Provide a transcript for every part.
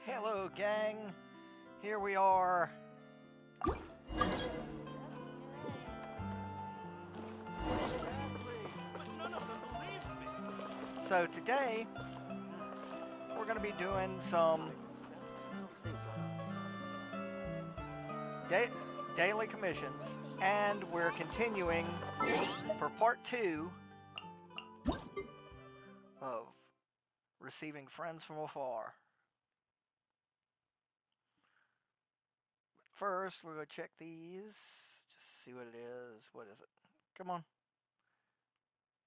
Hello, gang. Here we are. So today, we're going to be doing some daily commissions, and we're continuing for part 2 of receiving friends from afar. First, we're going to check these. Just see what it is. What is it? Come on.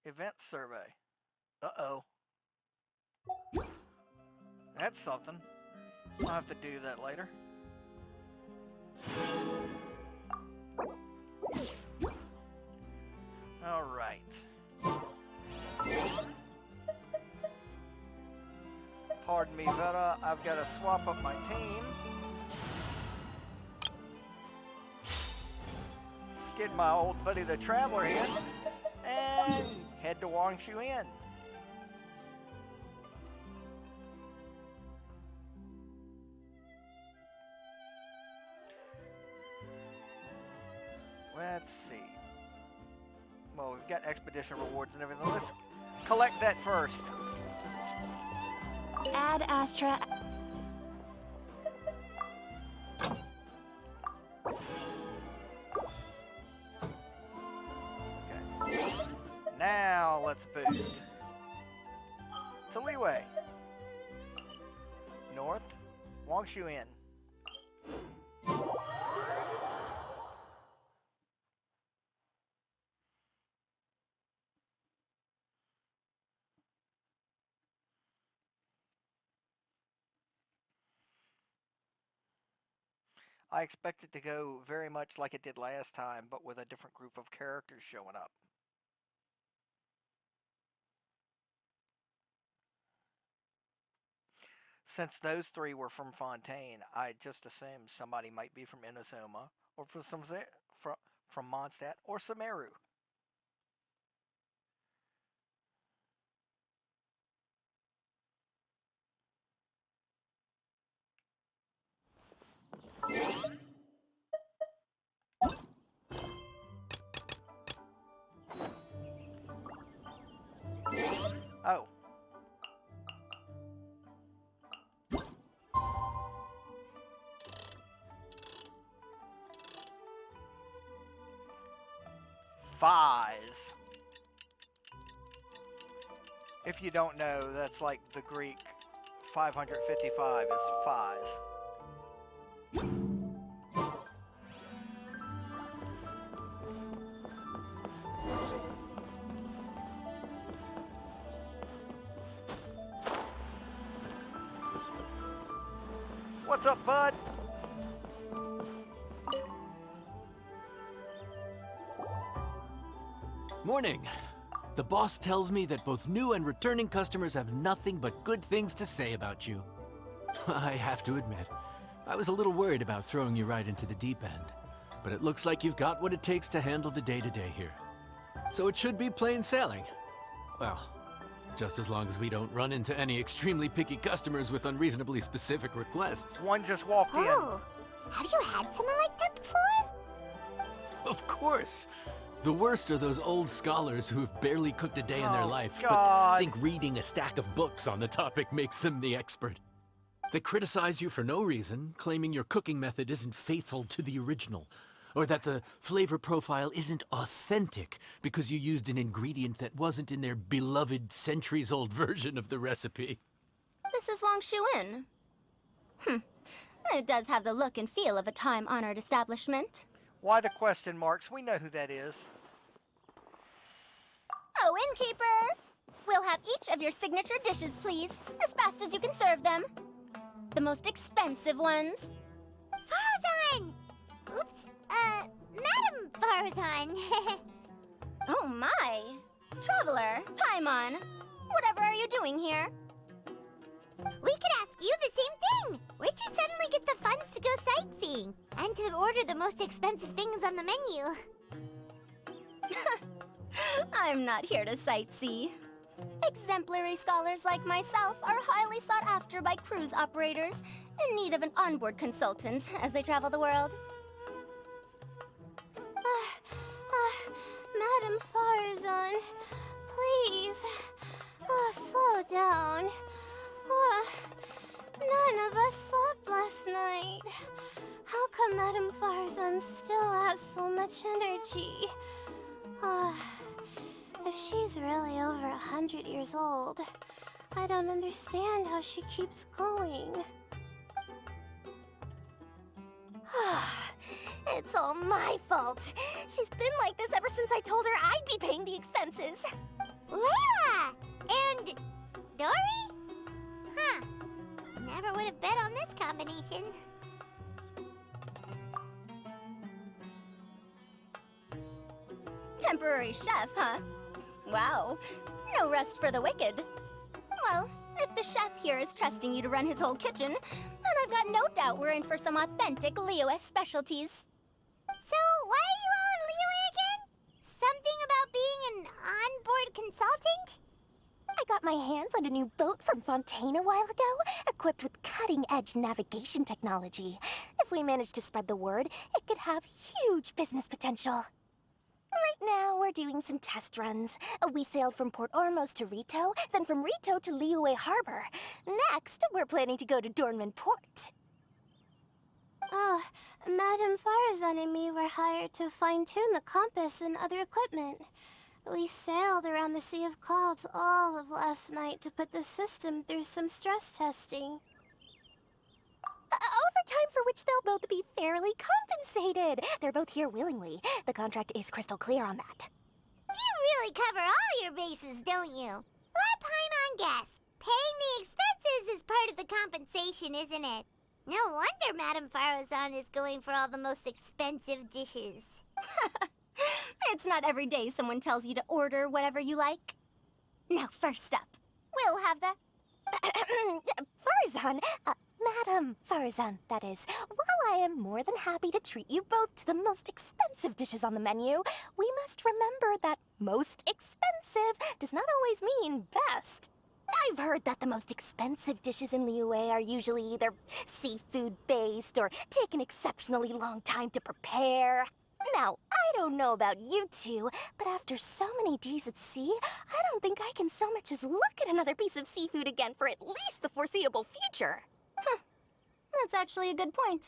Event survey. Uh-oh. That's something. I'll have to do that later. Alright. Pardon me, Veta. I've got to swap up my team. Get my old buddy the Traveler in, and head to Wangshu Inn. Let's see. Well, we've got expedition rewards and everything. Let's collect that first. Ad Astra. Now let's boost to Leeway. North, Wangshu Inn. I expect it to go very much like it did last time, but with a different group of characters showing up. Since those three were from Fontaine, I just assumed somebody might be from Inazuma, or from Mondstadt, or Sumeru. Oh. Fies. If you don't know, that's like the Greek 555 is fies. What's up, bud? Morning. The boss tells me that both new and returning customers have nothing but good things to say about you. I have to admit, I was a little worried about throwing you right into the deep end, but it looks like you've got what it takes to handle the day-to-day here. So it should be plain sailing. Well, just as long as we don't run into any extremely picky customers with unreasonably specific requests. One just walked in. Oh, have you had someone like that before? Of course. The worst are those old scholars who've barely cooked a day in their life, God. but think reading a stack of books on the topic makes them the expert. They criticize you for no reason, claiming your cooking method isn't faithful to the original, or that the flavor profile isn't authentic because you used an ingredient that wasn't in their beloved centuries-old version of the recipe. This is Wangshu Inn. It does have the look and feel of a time-honored establishment. Why the question marks? We know who that is. Oh, innkeeper! We'll have each of your signature dishes, please, as fast as you can serve them. The most expensive ones. Farzan! Oops, Madam Farzan. Oh my! Traveler, Paimon, whatever are you doing here? We could ask you the same thing. Where'd you suddenly get the funds to go sightseeing? And to order the most expensive things on the menu? I'm not here to sightsee. Exemplary scholars like myself are highly sought after by cruise operators, in need of an onboard consultant as they travel the world. Madam Farazan, please, slow down. None of us slept last night. How come Madam Farazan still has so much energy? If she's really over 100 years old, I don't understand how she keeps going. It's all my fault. She's been like this ever since I told her I'd be paying the expenses. Layla! And Dory? Huh. Never would have bet on this combination. Temporary chef, huh? Wow. No rest for the wicked. Well, if the chef here is trusting you to run his whole kitchen, then I've got no doubt we're in for some authentic Liyue specialties. So, why are you all in Liyue again? Something about being an onboard consultant? I got my hands on a new boat from Fontaine a while ago, equipped with cutting-edge navigation technology. If we manage to spread the word, it could have huge business potential. Right now, we're doing some test runs. We sailed from Port Ormos to Rito, then from Rito to Liyue Harbor. Next, we're planning to go to Dornman Port. Oh, Madam Farazan and me were hired to fine-tune the compass and other equipment. We sailed around the Sea of Clouds all of last night to put the system through some stress testing. Overtime for which they'll both be fairly compensated. They're both here willingly. The contract is crystal clear on that. You really cover all your bases, don't you? Let Paimon guess. Paying the expenses is part of the compensation, isn't it? No wonder Madam Farazan is going for all the most expensive dishes. It's not every day someone tells you to order whatever you like. Now, first up, we'll have the... Farazan, Madam Farazan, that is. While I am more than happy to treat you both to the most expensive dishes on the menu, we must remember that most expensive does not always mean best. I've heard that the most expensive dishes in Liyue are usually either seafood-based or take an exceptionally long time to prepare. Now, I don't know about you two, but after so many days at sea, I don't think I can so much as look at another piece of seafood again for at least the foreseeable future. Huh. That's actually a good point.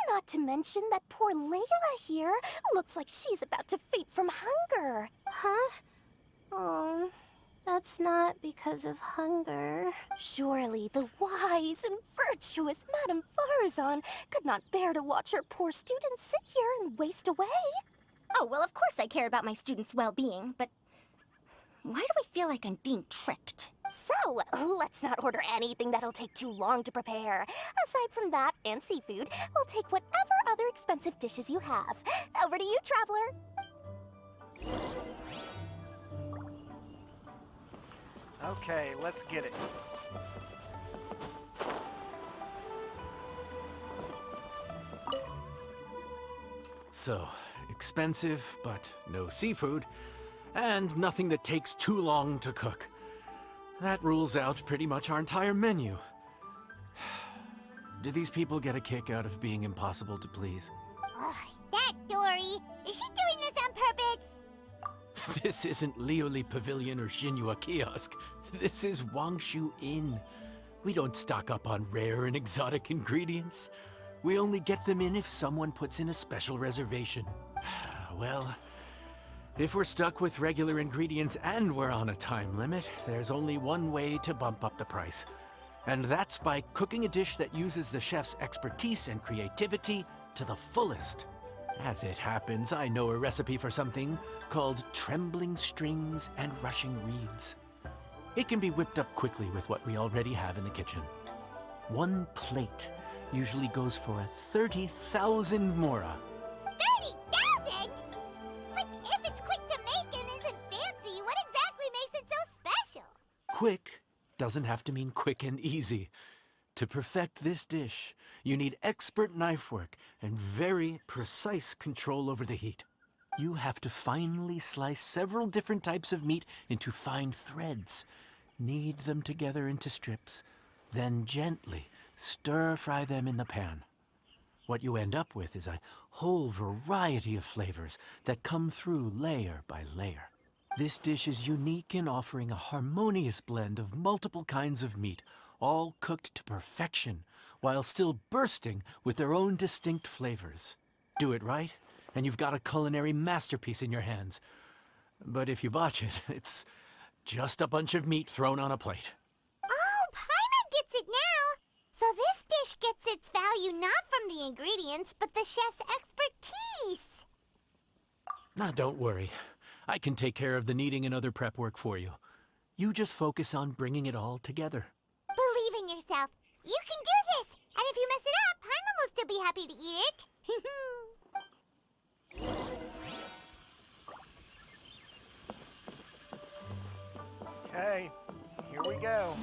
Not to mention that poor Layla here looks like she's about to faint from hunger. Huh? Oh, that's not because of hunger. Surely the wise and virtuous Madame Farazan could not bear to watch her poor students sit here and waste away. Oh, well, of course I care about my students' well-being, but why do I feel like I'm being tricked? So, let's not order anything that'll take too long to prepare. Aside from that and seafood, we'll take whatever other expensive dishes you have. Over to you, traveler. Okay, let's get it. So, expensive, but no seafood, and nothing that takes too long to cook. That rules out pretty much our entire menu. Do these people get a kick out of being impossible to please? Ugh, that Dory! Is she doing this on purpose? This isn't Lioli Pavilion or Xinhua Kiosk. This is Wangshu Inn. We don't stock up on rare and exotic ingredients. We only get them in if someone puts in a special reservation. Well, if we're stuck with regular ingredients and we're on a time limit, there's only one way to bump up the price. And that's by cooking a dish that uses the chef's expertise and creativity to the fullest. As it happens, I know a recipe for something called trembling strings and rushing reeds. It can be whipped up quickly with what we already have in the kitchen. One plate usually goes for 30,000 mora. 30,000? But if it's quick to make and isn't fancy, what exactly makes it so special? Quick doesn't have to mean quick and easy. To perfect this dish, you need expert knife work and very precise control over the heat. You have to finely slice several different types of meat into fine threads. Knead them together into strips, then gently stir-fry them in the pan. What you end up with is a whole variety of flavors that come through layer by layer. This dish is unique in offering a harmonious blend of multiple kinds of meat, all cooked to perfection, while still bursting with their own distinct flavors. Do it right, and you've got a culinary masterpiece in your hands. But if you botch it, it's just a bunch of meat thrown on a plate. Oh, Paimon gets it now! So this dish gets its value not from the ingredients, but the chef's expertise! Now, don't worry. I can take care of the kneading and other prep work for you. You just focus on bringing it all together. Believe in yourself. You can do this! And if you mess it up, Paimon will still be happy to eat it. Okay, here we go.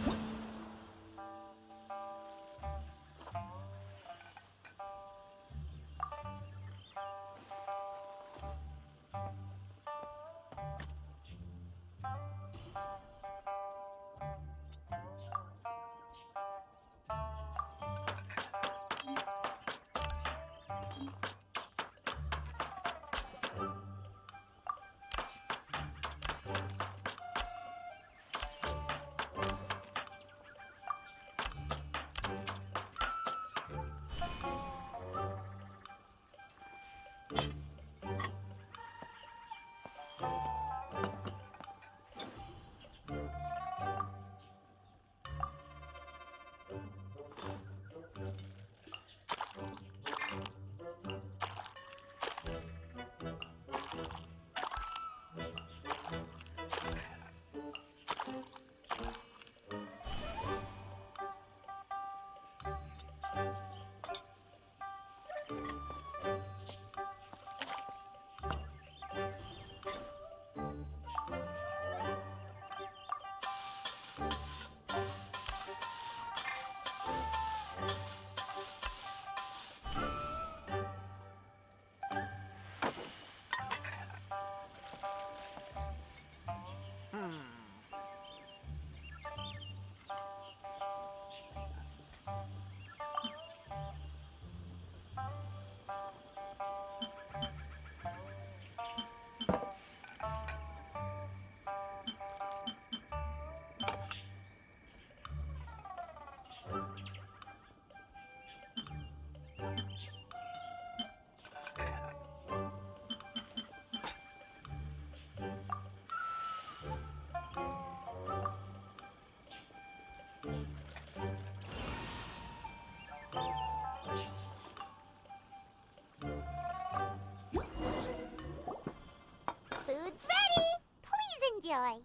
Food's ready! Please enjoy!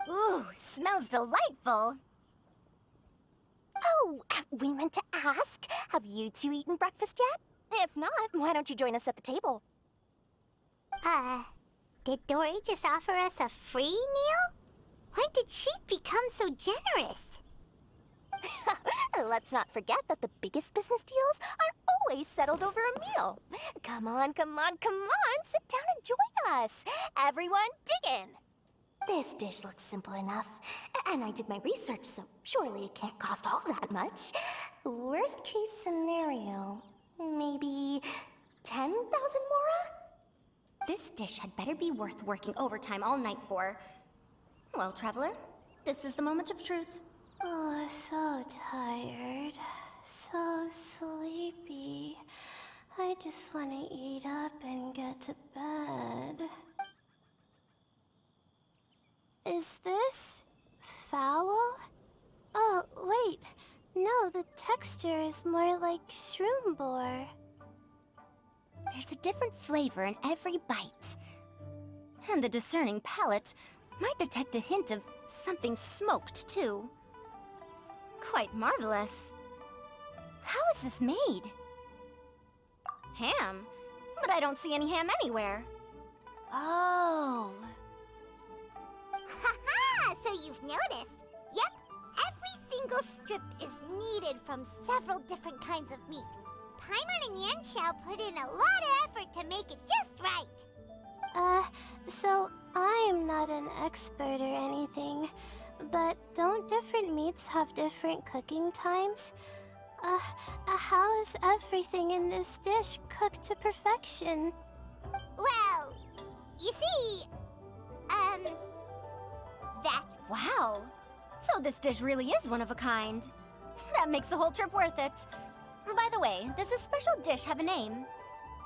Ooh, smells delightful. Oh, we meant to ask, have you two eaten breakfast yet? If not, why don't you join us at the table? Did Dory just offer us a free meal? When did she become so generous? Let's not forget that the biggest business deals are always settled over a meal. Come on, come on, come on, sit down and join us. Everyone, dig in. This dish looks simple enough, and I did my research, so surely it can't cost all that much. Worst case scenario, maybe 10,000 mora? This dish had better be worth working overtime all night for. Well, traveler, this is the moment of truth. Oh, so tired. So sleepy. I just want to eat up and get to bed. Is this foul? Oh, wait. No, the texture is more like shroom boar. There's a different flavor in every bite. And the discerning palate might detect a hint of something smoked, too. Quite marvelous. How is this made? Ham? But I don't see any ham anywhere. Oh. Haha! So you've noticed. Yep, every single strip is kneaded from several different kinds of meat. Paimon and Yanxiao put in a lot of effort to make it just right. So I'm not an expert or anything, but different meats have different cooking times? How is everything in this dish cooked to perfection? Well, you see, that's... Wow. So this dish really is one of a kind. That makes the whole trip worth it. By the way, does this special dish have a name?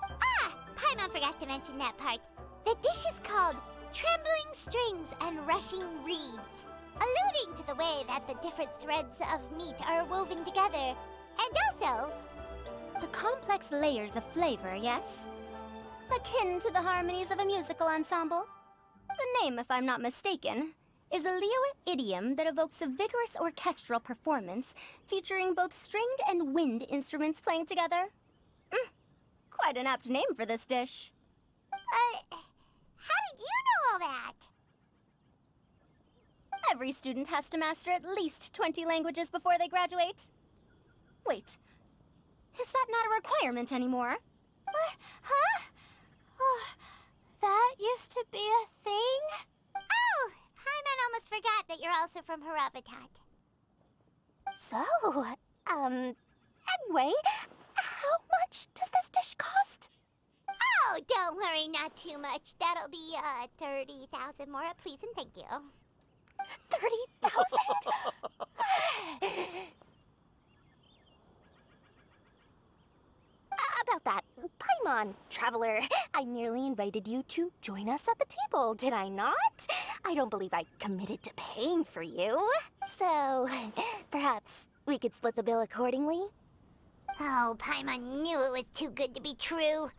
Ah! Paimon forgot to mention that part. The dish is called Trembling Strings and Rushing Reeds, alluding to the way that the different threads of meat are woven together. And also... The complex layers of flavor, yes? Akin to the harmonies of a musical ensemble? The name, if I'm not mistaken, is a Liyue idiom that evokes a vigorous orchestral performance featuring both stringed and wind instruments playing together. Quite an apt name for this dish. how did you know all that? Every student has to master at least 20 languages before they graduate. Wait, is that not a requirement anymore? Huh? Oh, that used to be a thing? Oh, Paimon almost forgot that you're also from Haravatat. So, anyway, how much does this dish cost? Oh, don't worry, not too much. That'll be, 30,000 more, please and thank you. 30,000? About that, Paimon, traveler, I merely invited you to join us at the table, did I not? I don't believe I committed to paying for you. So, perhaps we could split the bill accordingly? Oh, Paimon knew it was too good to be true.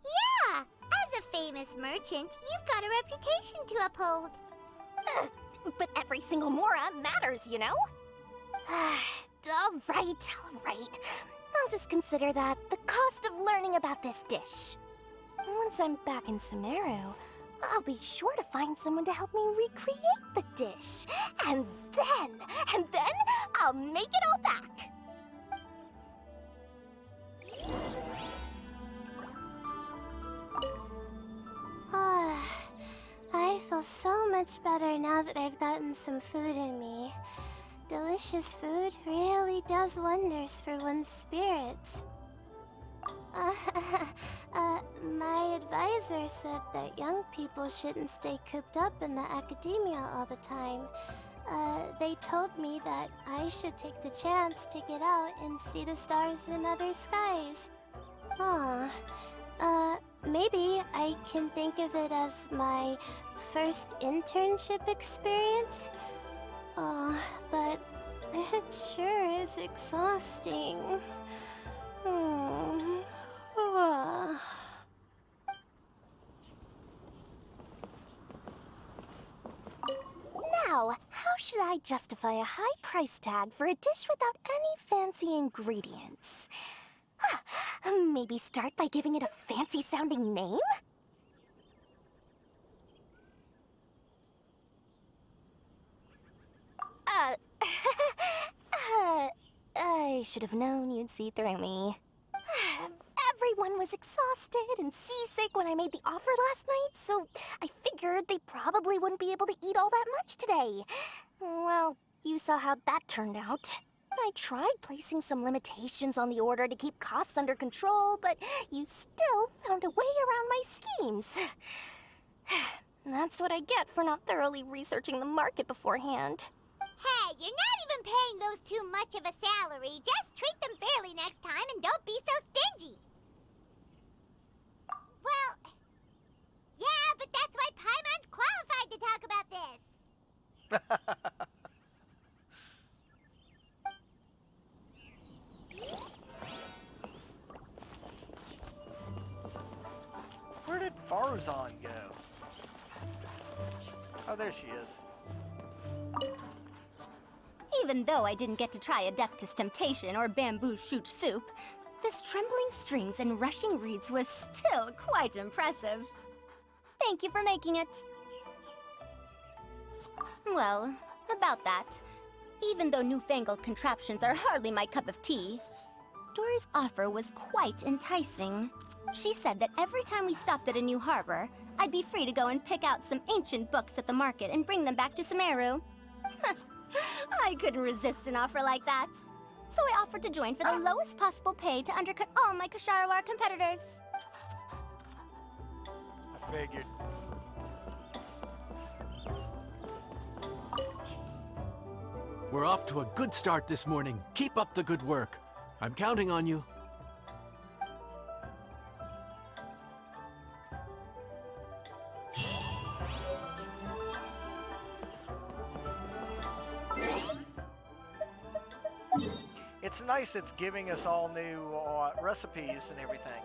Yeah! As a famous merchant, you've got a reputation to uphold. But every single mora matters, you know? All right. I'll just consider that the cost of learning about this dish. Once I'm back in Sumeru, I'll be sure to find someone to help me recreate the dish. And then I'll make it all back. I feel so much better now that I've gotten some food in me. Delicious food really does wonders for one's spirits. My advisor said that young people shouldn't stay cooped up in the academia all the time. They told me that I should take the chance to get out and see the stars in other skies. Maybe I can think of it as my first internship experience. But it sure is exhausting. Now, how should I justify a high price tag for a dish without any fancy ingredients? Maybe start by giving it a fancy-sounding name? I should have known you'd see through me. Everyone was exhausted and seasick when I made the offer last night, so I figured they probably wouldn't be able to eat all that much today. Well, you saw how that turned out. I tried placing some limitations on the order to keep costs under control, but you still found a way around my schemes. That's what I get for not thoroughly researching the market beforehand. Hey, you're not even paying those too much of a salary. Just treat them fairly next time and don't be so stingy. Well, yeah, but that's why Paimon's qualified to talk about this. Where did Farzan go? Oh, there she is. Even though I didn't get to try Adeptus Temptation or Bamboo Shoot Soup, this Trembling Strings and Rushing Reeds was still quite impressive. Thank you for making it. Well, about that, even though newfangled contraptions are hardly my cup of tea, Dory's offer was quite enticing. She said that every time we stopped at a new harbor, I'd be free to go and pick out some ancient books at the market and bring them back to Sumeru. I couldn't resist an offer like that. So I offered to join for the lowest possible pay to undercut all my Ksharawar competitors. I figured. We're off to a good start this morning. Keep up the good work. I'm counting on you. It's nice it's giving us all new recipes and everything.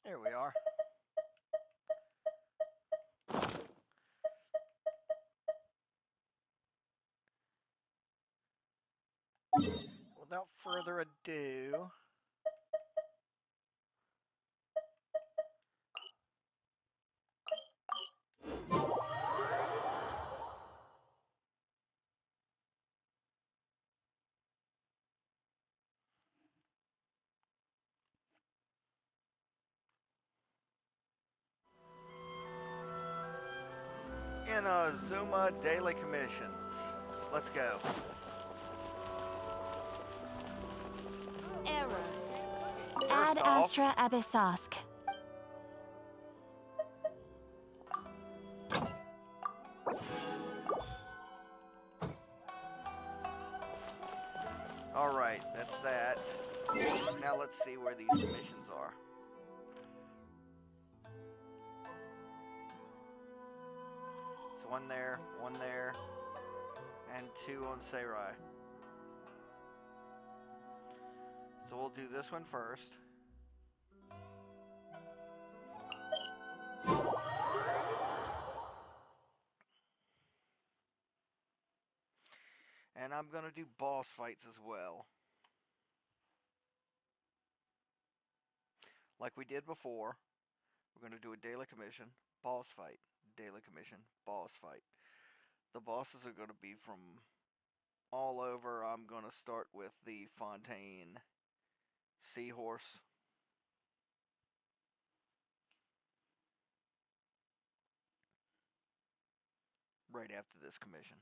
There we are. Without further ado, Zuma daily commissions. Let's go. Error. Ad First off, Astra Abyssosk. alright, that's that. Now let's see where these commissions are. So one there, and two on Sarai. So we'll do this one first. And I'm going to do boss fights as well. Like we did before, we're going to do a daily commission, boss fight, daily commission, boss fight. The bosses are going to be from all over. I'm going to start with the Fontaine Seahorse. Right after this commission.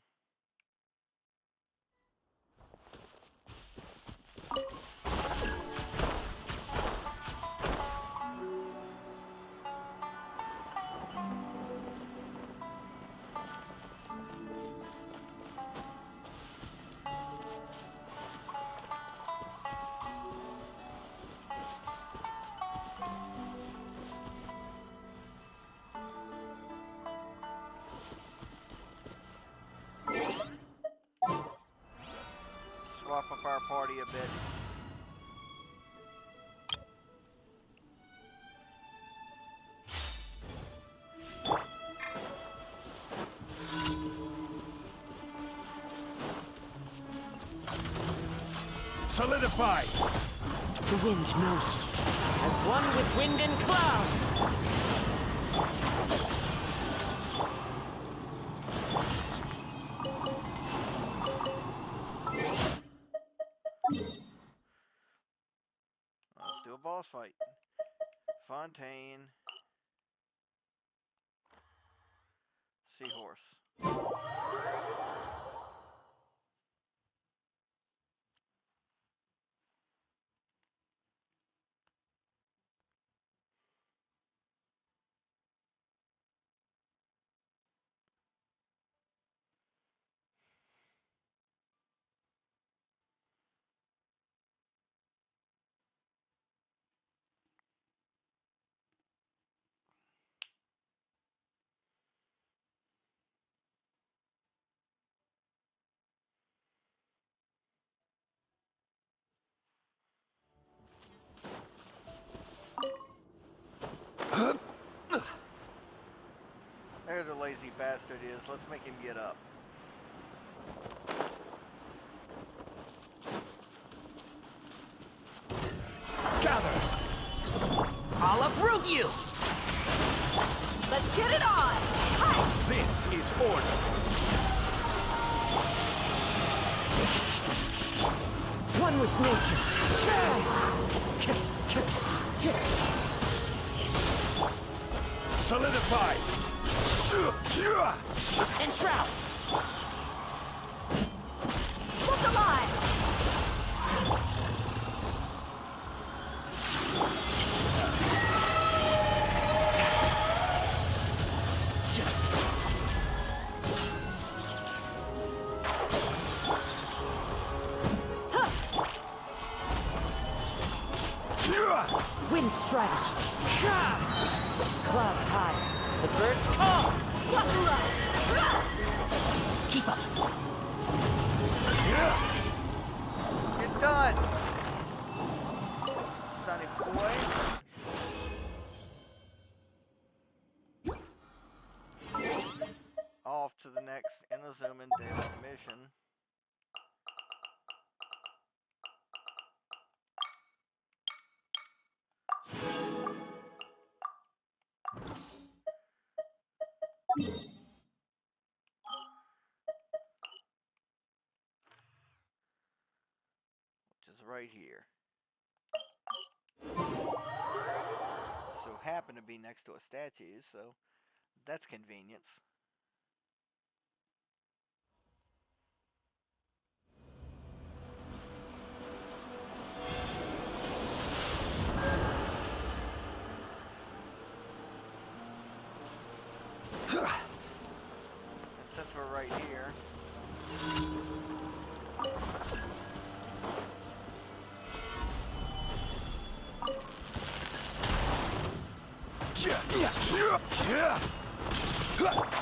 Swap up our party a bit. Solidify! The wind knows me, as one with wind and cloud! Let's do a boss fight. Fontaine. Seahorse. There the lazy bastard is. Let's make him get up. Uproot you! Let's get it on! This is order. One with nature. Solidify. Enshroud! Look alive! Wind strider. Clouds high. The birds call. Keep up. You're done! Sonny boy. Off to the next Inazuman daily mission. Which is right here. So happen to be next to a statue, so that's convenience. And since we're right here,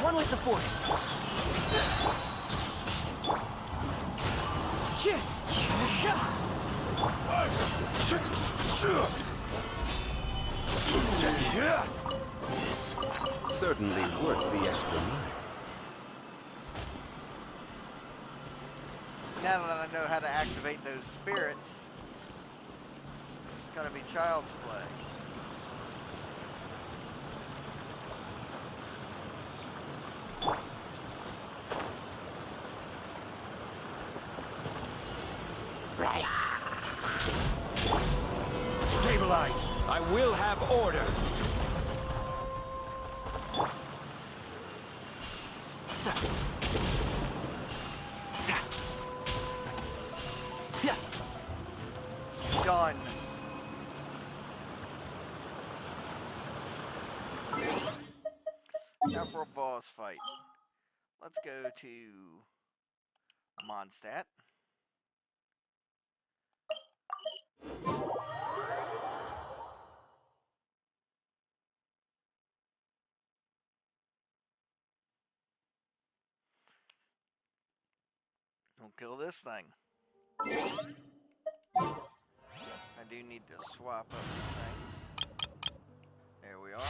One with the force. Certainly worth the extra mile. now that I know how to activate those spirits, it's gonna be child's play. Right. Stabilize. I will have order. Done. Now for a boss fight. Let's go to Mondstadt. We'll kill this thing. I do need to swap up some things. There we are.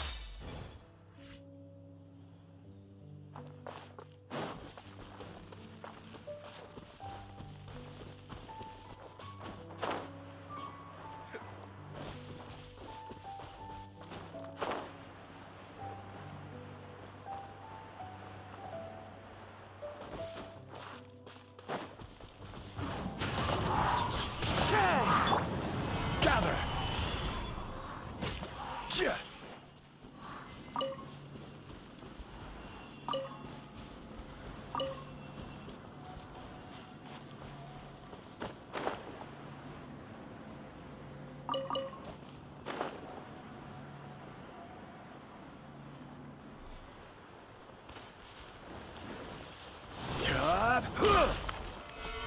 Gather.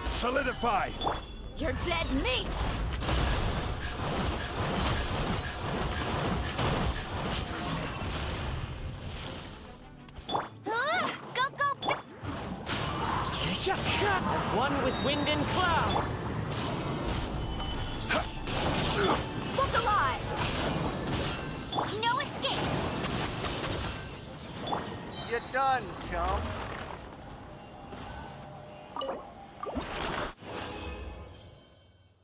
Solidify. You're dead meat! As one with wind and cloud. Look alive! No escape! You're done, chum.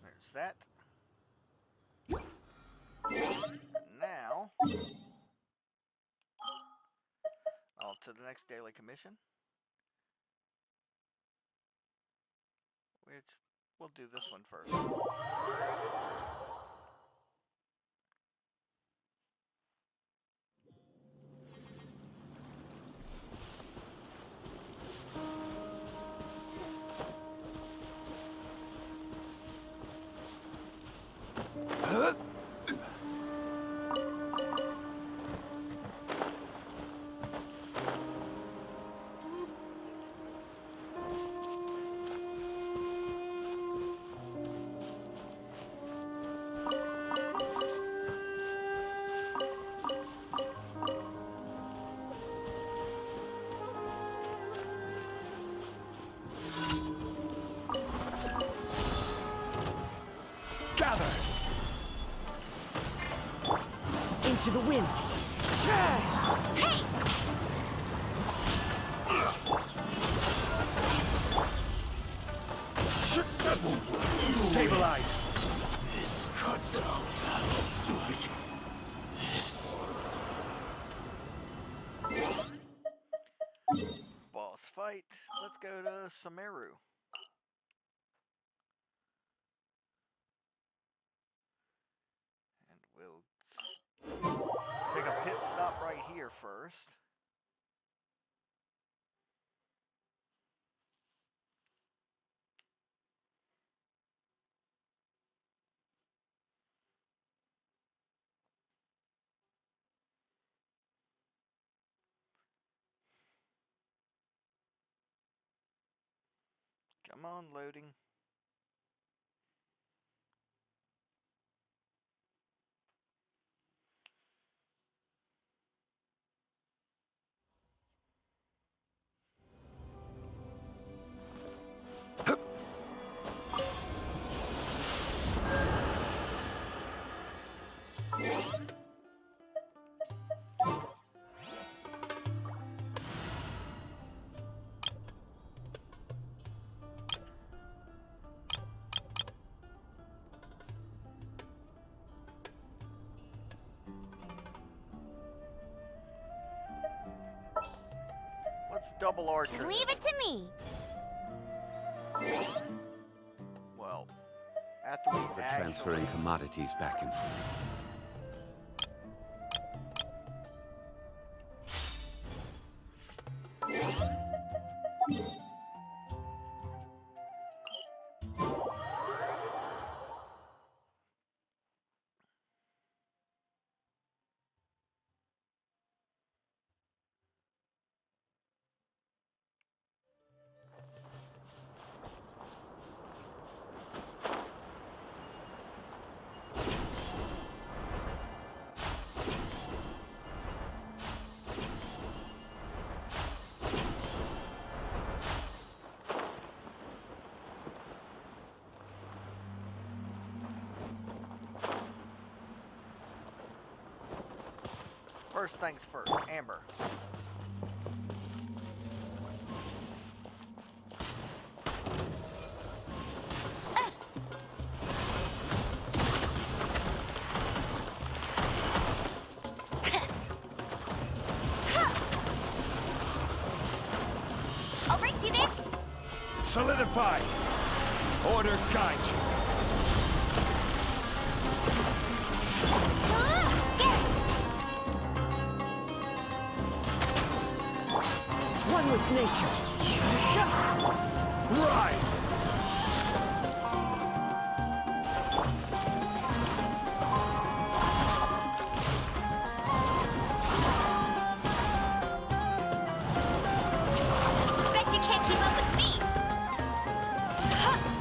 There's that. Now to the next daily commission, which we'll do this one first. Gather! Into the wind. Hey! Stabilize! This cut down like this. Boss fight. Let's go to Sumeru. And we'll take a pit stop right here first. Come on, loading. Let's double archer. Leave it to me. Well, after we For transferring commodities back and forth. First things first, Amber. I'll race you there. Solidify! Order guide you. One with nature. Rise! Bet you can't keep up with me.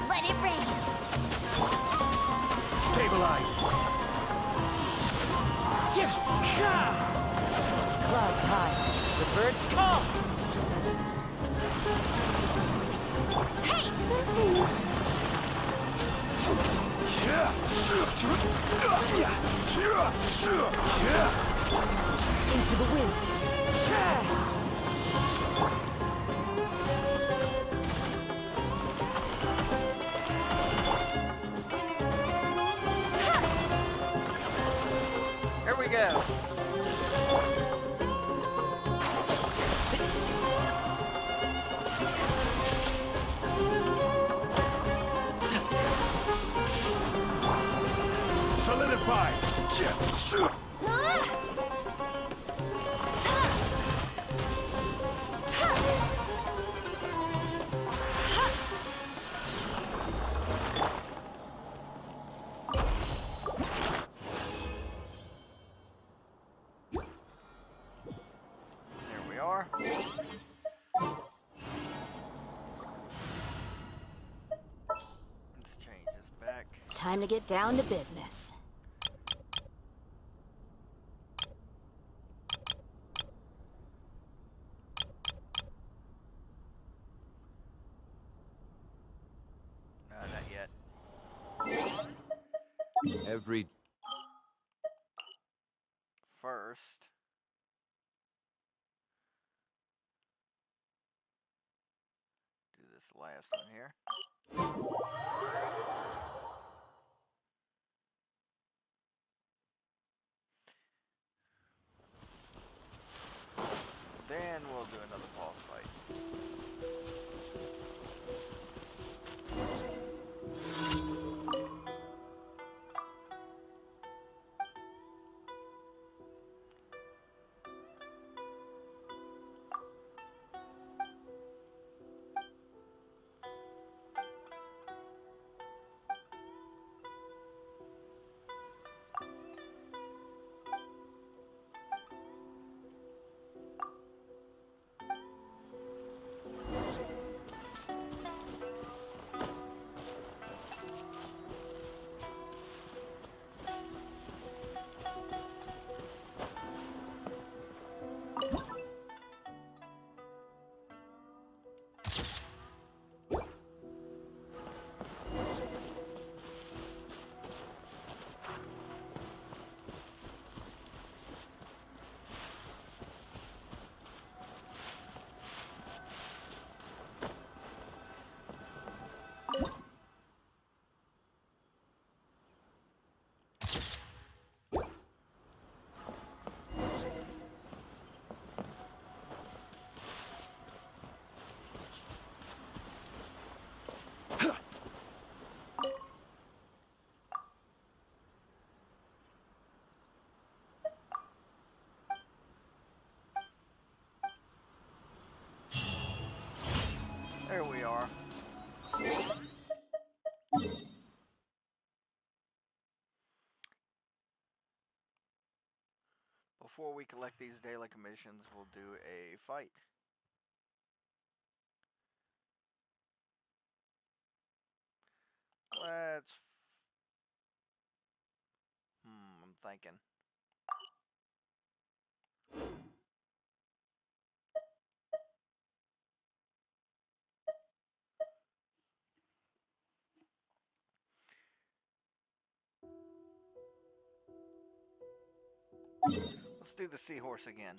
Let it rain. Stabilize! Clouds high. The birds call. Hey! Into the wind. Here we go. Solidify! There we are. Let's change this back. Time to get down to business. No, not yet. Every First, do this last one here. Then we'll do another boss fight. There we are. Before we collect these daily commissions, we'll do a fight. Let's... I'm thinking. Let's do the seahorse again.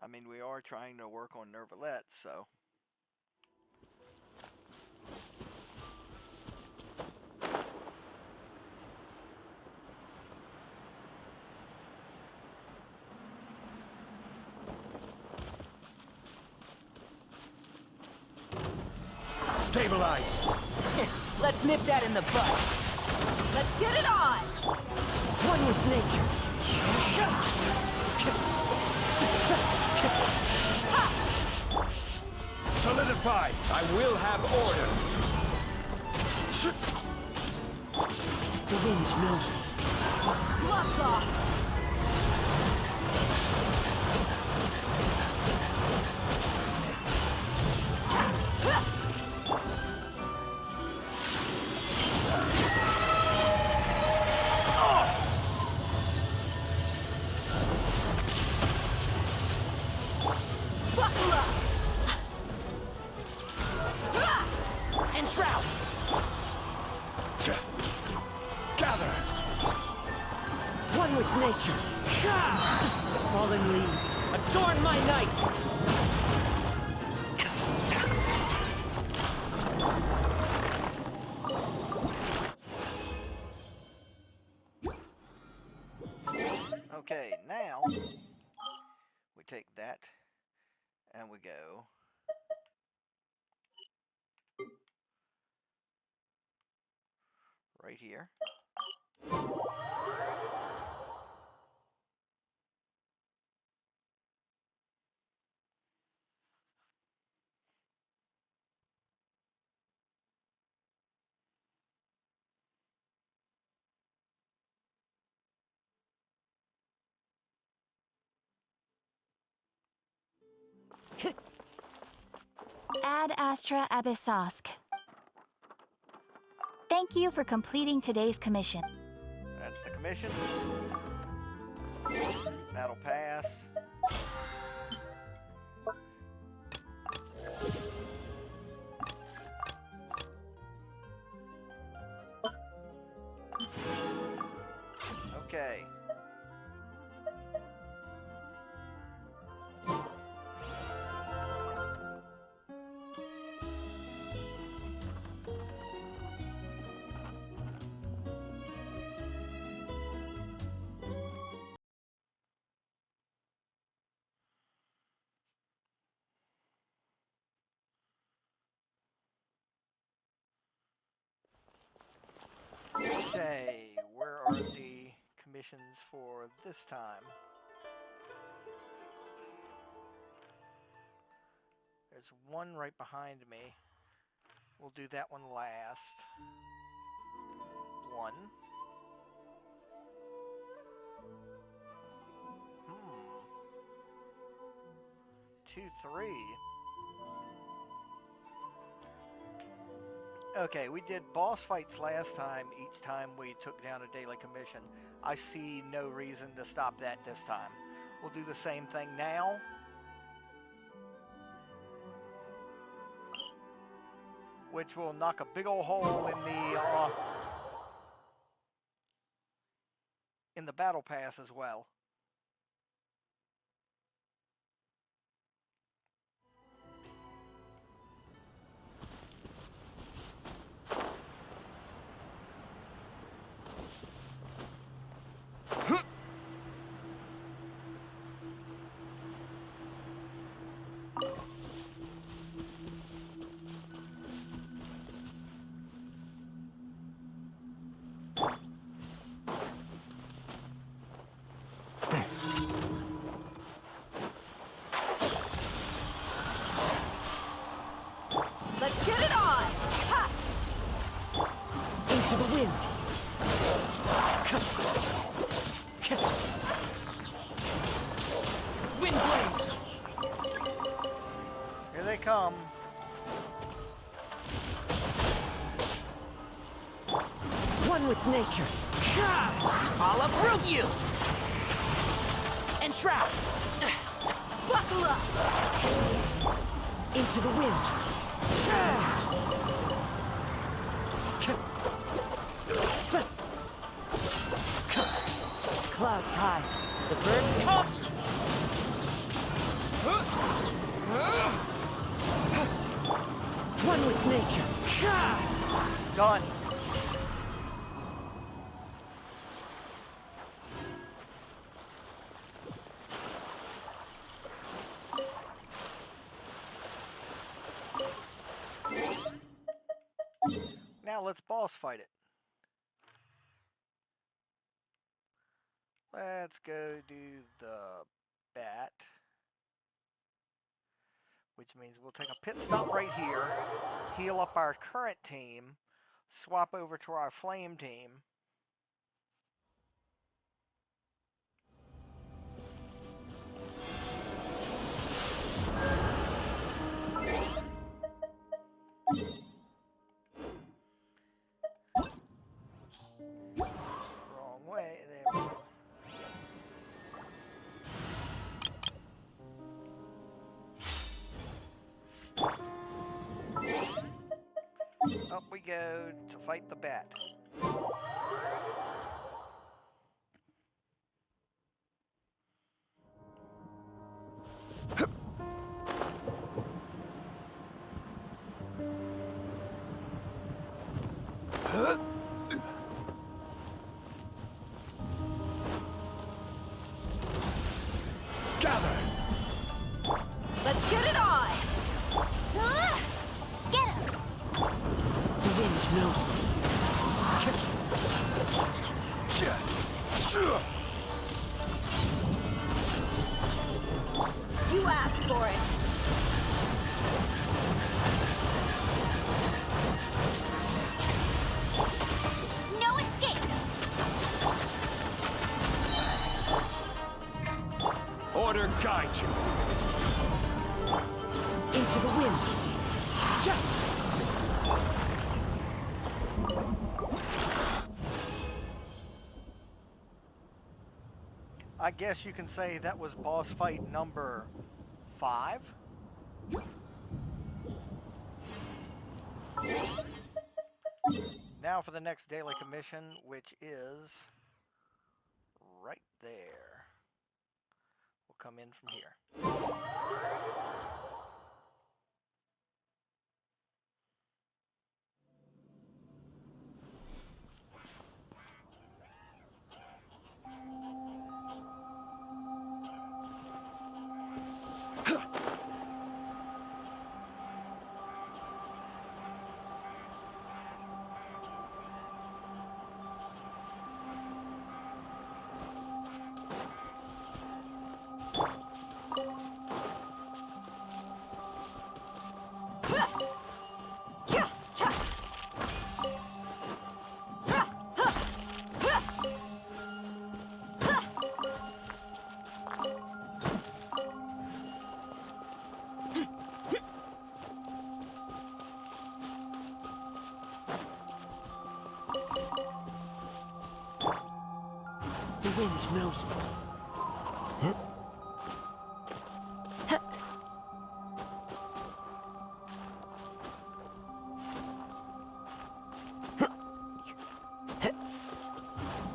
I mean, we are trying to work on Nervalette, so... Stabilize! Let's nip that in the bud. Let's get it on! One with nature. Solidify! I will have order! The wind knows me. Gloves off! Enshroud! Gather! One with nature. Fallen leaves, adorn my night! Okay, now take that and we go right here. Ad Astra Abyssosk. Thank you for completing today's commission. That's the commission. Battle pass. Okay. Okay, where are the commissions for this time? There's one right behind me. We'll do that one last. 1. 2, 3. Okay, we did boss fights last time. Each time we took down a daily commission. I see no reason to stop that this time. We'll do the same thing now. Which will knock a big old hole in the battle pass as well. Let's get it on! Ha! Into the wind. Wind blade. Here they come. One with nature. I'll uproot you. Entrap. Buckle up! Into the wind. Clouds high. The birds come. One with nature. Done. Now let's boss fight it. Let's go do the bat. Which means we'll take a pit stop right here, heal up our current team, swap over to our flame team. Wrong way, there we go. Up we go to fight the bat. Gather! endure it. No escape! Order guide you. Into the wind. I guess you can say that was boss fight number 5. Now for the next daily commission, which is right there. We'll come in from here. The wind knows me.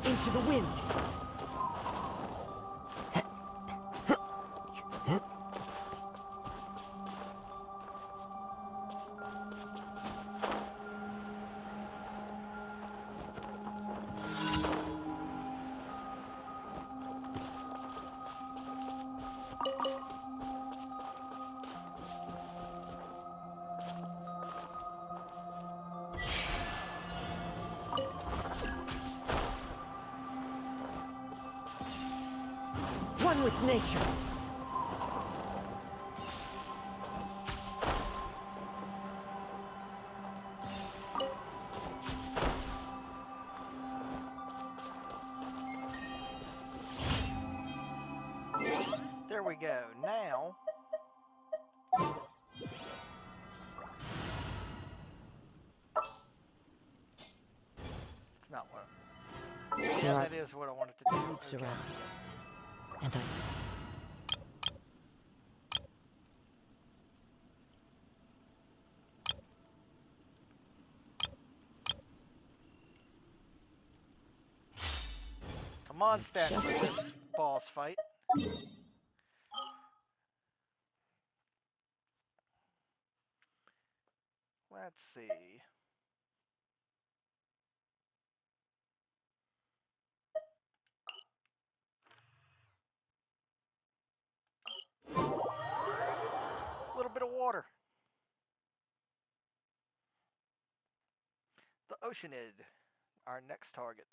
Into the wind. One with nature. There we go. Now, it's not what. Yeah, that is what I wanted to do. Moves Okay. around. And I... Come on, stand for this boss fight. Let's see. A little bit of water. The Oceanid, our next target.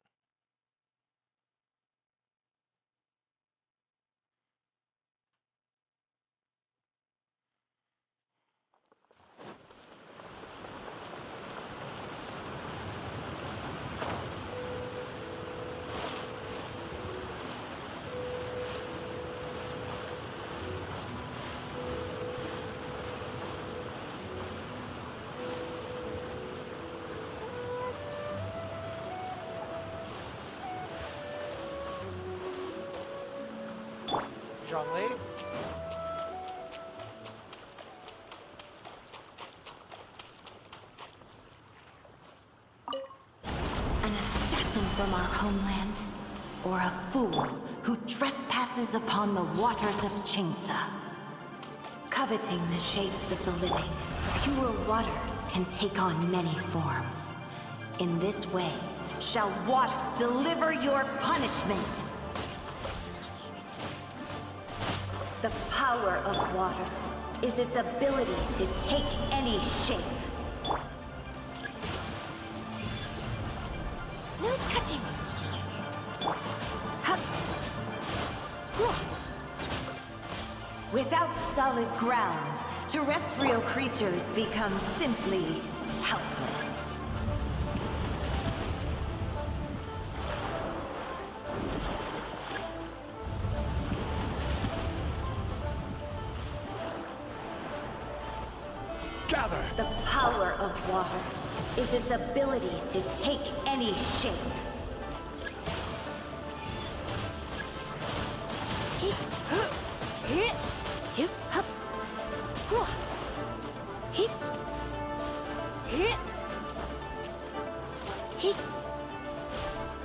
Zhongli. An assassin from our homeland? Or a fool who trespasses upon the waters of Chingsa? Coveting the shapes of the living, pure water can take on many forms. In this way, shall water deliver your punishment. The power of water is its ability to take any shape. No touching! Without solid ground, terrestrial creatures become simply helpless. Gather! The power of water is its ability to take any shape.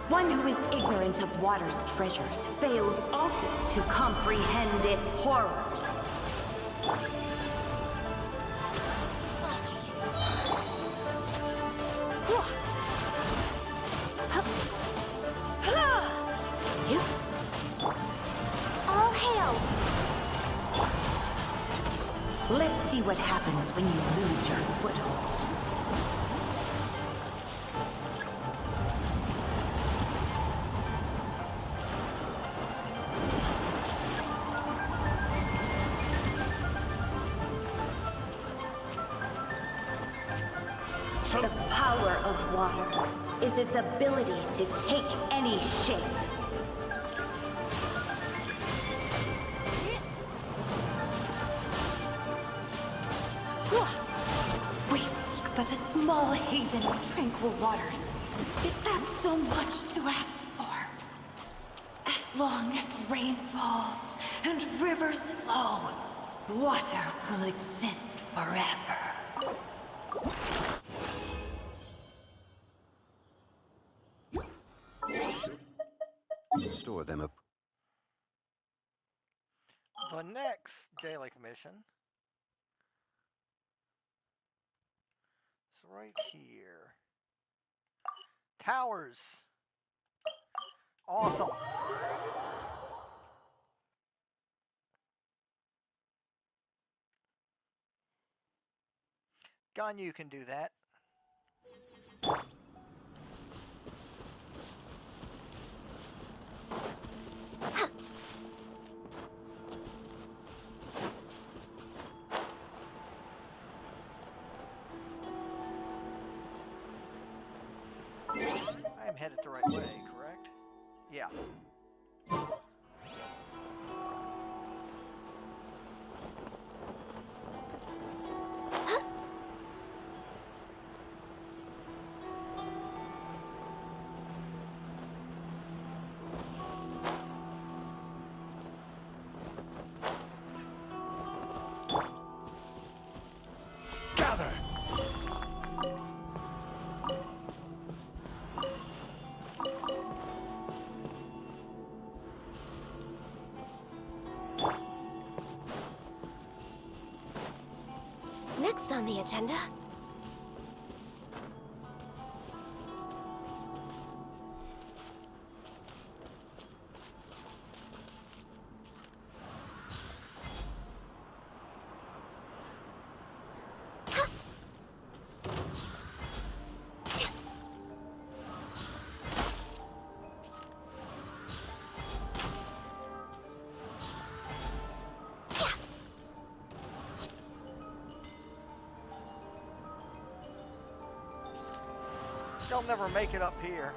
One who is ignorant of water's treasures fails also to comprehend its horrors. All hail! Let's see what happens when you lose your foothold. The power of water is its ability to take any shape. We seek but a small haven of tranquil waters. Is that so much to ask for? As long as rain falls and rivers flow, water will exist forever. Store them up. The next daily commission is right here. Towers. Awesome. Ganyu can do that. I am headed the right way, correct? Yeah. Gather! Next on the agenda. They'll never make it up here.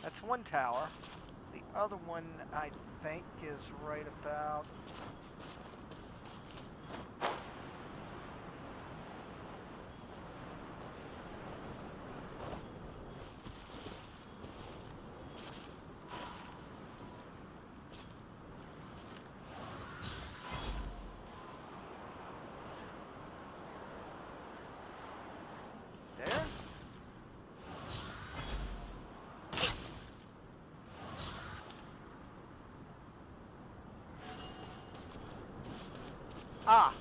That's one tower. The other one, I think, is right about... there? Ah!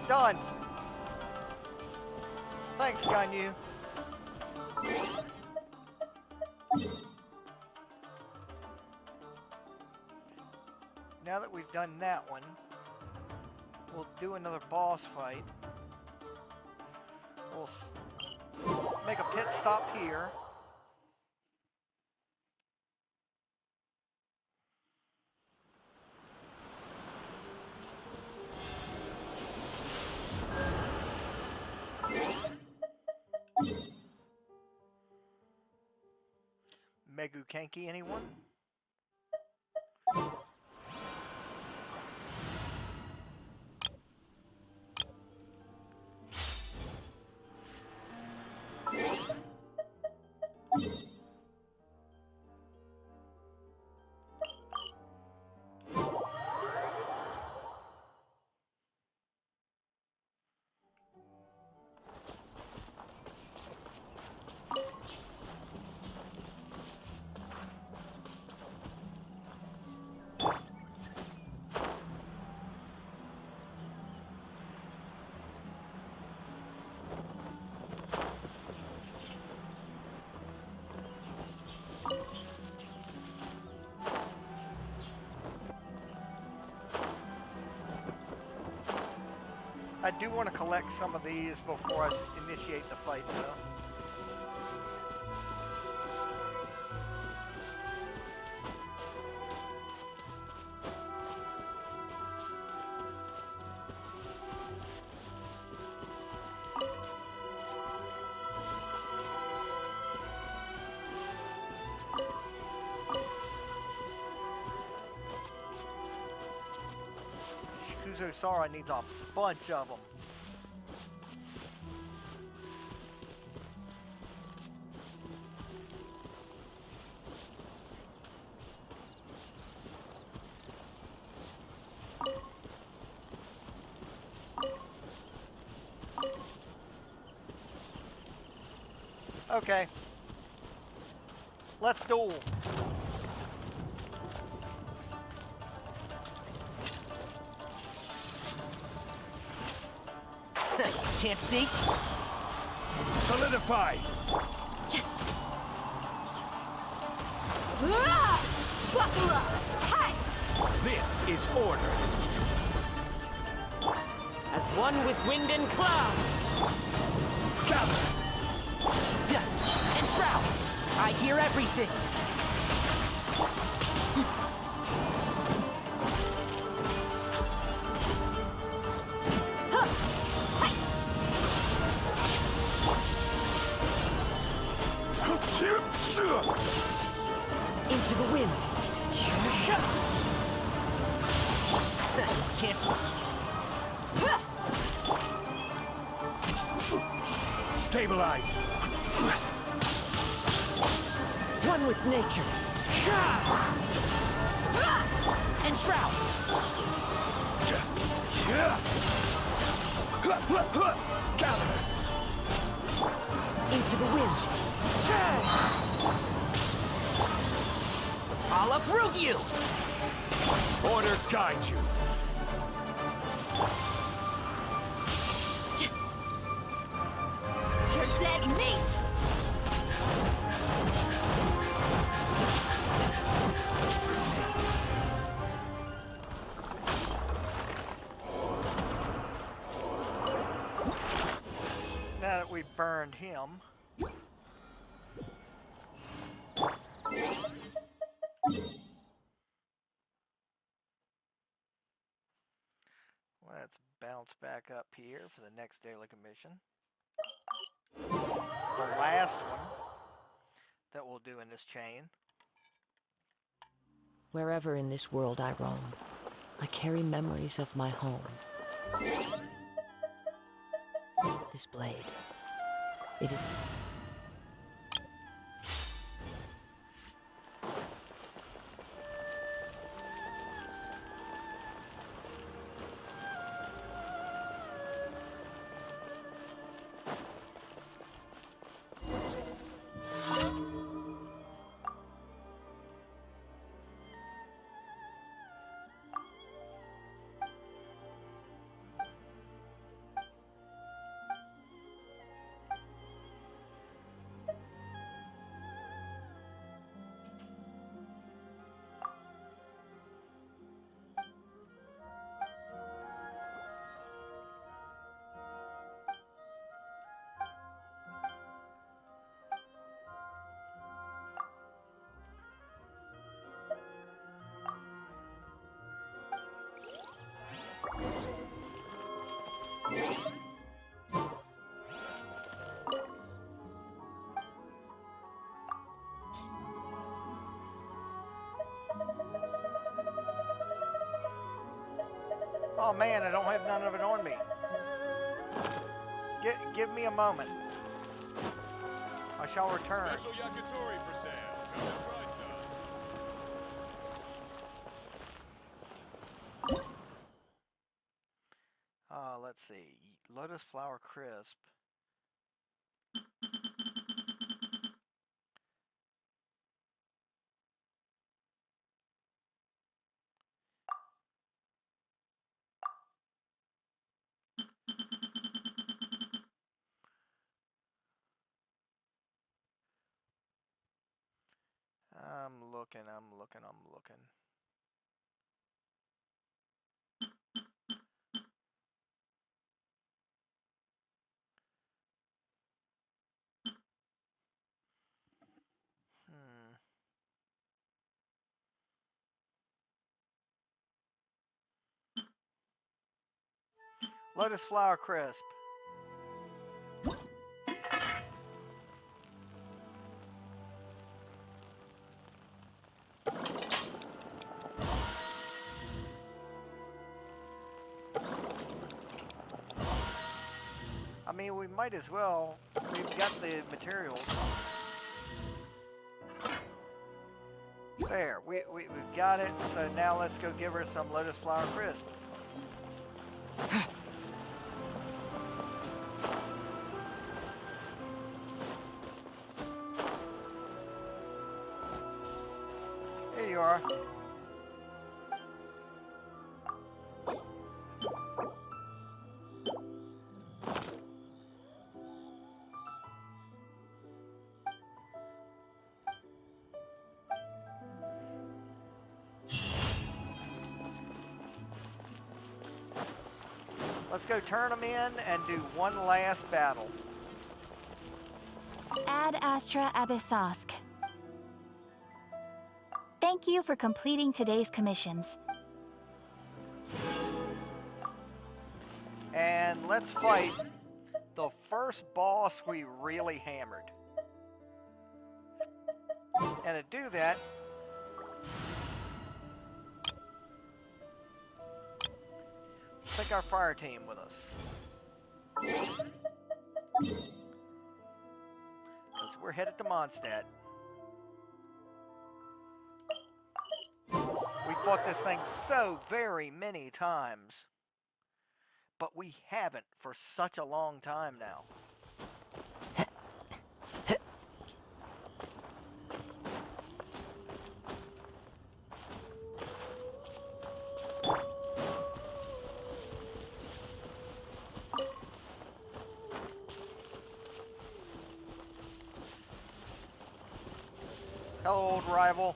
Done! Thanks, Ganyu. now that we've done that one, we'll do another boss fight. We'll make a pit stop here. Megu Kanki, anyone? I do want to collect some of these before I initiate the fight, though. Sara needs a bunch of them. Okay. Let's duel. Can't see? Solidify! This is order. As one with wind and cloud. Gather! And shroud. I hear everything. Into the wind. Can't see. Stabilize. One with nature. And shroud. Gather. Into the wind. I'll uproot you! Order guide you. You're dead meat! Now that we've burned him. Let's bounce back up here for the next daily commission. The last one that we'll do in this chain. Wherever in this world I roam, I carry memories of my home. This blade, it is... Oh man, I don't have none of it on me. Give me a moment. I shall return. Special yakitori for sale. Come and try some. Let's see. Lotus flower crisp. I'm looking. Lotus flower crisp. I mean, we might as well. We've got the materials. There, we've got it. So now let's go give her some lotus flower crisp. Here you are. Let's go turn them in and do one last battle. Ad Astra Abyssosk. Thank you for completing today's commissions. And let's fight the first boss we really hammered. And to do that, take our fire team with us. Because we're headed to Mondstadt. We fought this thing so very many times. But we haven't for such a long time now. Hello, old rival.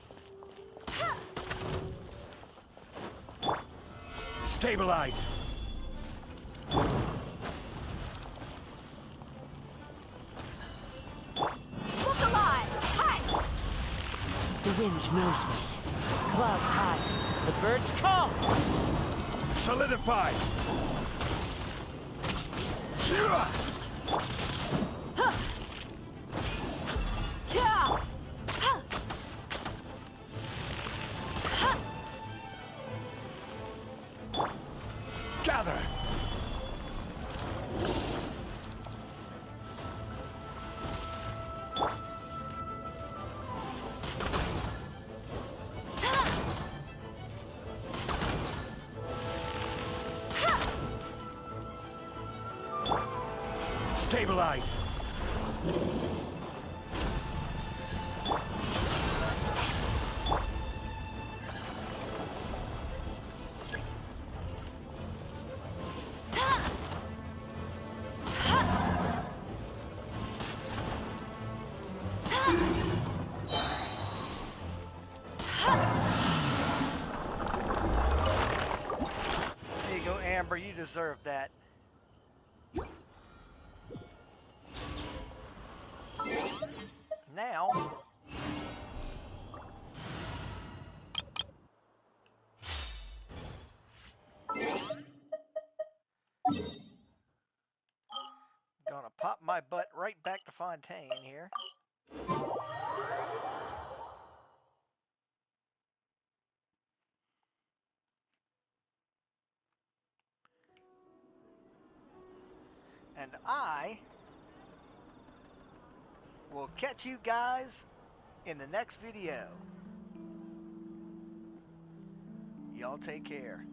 Stabilize! Look alive! Hi! The wind knows me. Clouds high. The birds call. Solidify! Gather! Stabilize! There you go, Amber. You deserve that. Now, gonna pop my butt right back to Fontaine here. And I will catch you guys in the next video. Y'all take care.